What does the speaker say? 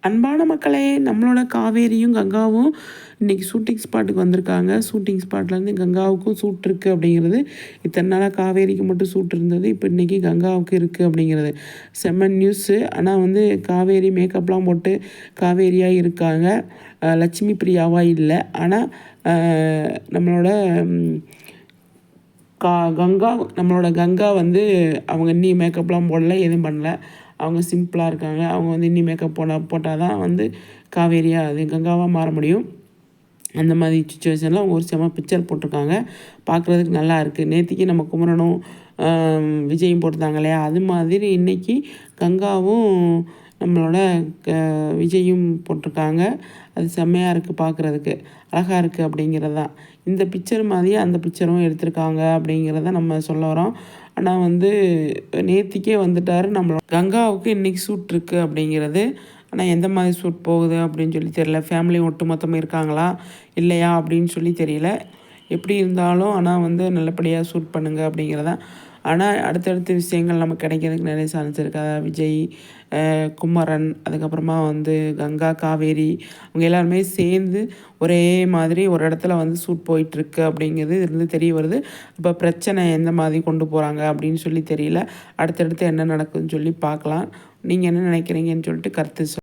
அன்பான மக்களே, நம்மளோட காவேரியும் கங்காவும் இன்றைக்கி ஷூட்டிங் ஸ்பாட்டுக்கு வந்திருக்காங்க. ஷூட்டிங் ஸ்பாட்லேருந்து கங்காவுக்கும் ஷூட் இருக்குது அப்படிங்கிறது. இத்தனை நாளாக காவேரிக்கு மட்டும் ஷூட் இருந்தது, இப்போ இன்றைக்கி கங்காவுக்கு இருக்குது அப்படிங்கிறது செம்ம நியூஸு. ஆனால் வந்து காவேரி மேக்கப்லாம் போட்டு காவேரியாக இருக்காங்க, லட்சுமி பிரியாவாக இல்லை. ஆனால் நம்மளோட நம்மளோட கங்கா வந்து அவங்க இன்னி மேக்கப்லாம் போடல, எதுவும் பண்ணல. அவங்க சிம்பிளாக இருக்காங்க. அவங்க வந்து இன்னி மேக்கப் போட்டால் தான் வந்து காவேரியாக அது கங்காவாக மாற முடியும். அந்த மாதிரி சுச்சுவேஷனில் அவங்க ஒரு செம பிக்சர் போட்டிருக்காங்க. பார்க்குறதுக்கு நல்லா இருக்குது. நேற்றுக்கு நம்ம குமரனும் விஜயும் போட்டிருந்தாங்க இல்லையா, அது மாதிரி இன்றைக்கி கங்காவும் நம்மளோட விஜயும் போட்டிருக்காங்க. அது செம்மையாக இருக்குது, பார்க்குறதுக்கு அழகாக இருக்குது அப்படிங்கிறது தான். இந்த பிக்சர் மாதிரியே அந்த பிக்சரும் எடுத்திருக்காங்க அப்படிங்கிறத நம்ம சொல்ல வரோம். ஆனால் வந்து நேற்றுக்கே வந்துட்டார் நம்மளோட கங்காவுக்கு இன்றைக்கி ஷூட் இருக்குது அப்படிங்கிறது. ஆனால் எந்த மாதிரி ஷூட் போகுது அப்படின்னு சொல்லி தெரியல. ஃபேமிலி ஒட்டு மொத்தமாக இருக்காங்களா இல்லையா அப்படின்னு சொல்லி தெரியல. எப்படி இருந்தாலும் ஆனால் வந்து நல்லபடியாக ஷூட் பண்ணுங்கள் அப்படிங்கிறதான். ஆனால் அடுத்தடுத்த விஷயங்கள் நமக்கு கிடைக்கிறதுக்கு நிறைய சான்ஸ் இருக்குது. அதாவது விஜய், குமரன், அதுக்கப்புறமா வந்து கங்கா, காவேரி அவங்க எல்லாருமே சேர்ந்து ஒரே மாதிரி ஒரு இடத்துல வந்து ஷூட் போயிட்டுருக்கு அப்படிங்கிறது இருந்து தெரிய வருது. இப்போ பிரச்சனை எந்த மாதிரி கொண்டு போகிறாங்க அப்படின்னு சொல்லி தெரியல. அடுத்தடுத்து என்ன நடக்குதுன்னு சொல்லி பார்க்கலாம். நீங்கள் என்ன நினைக்கிறீங்கன்னு சொல்லிட்டு கருத்து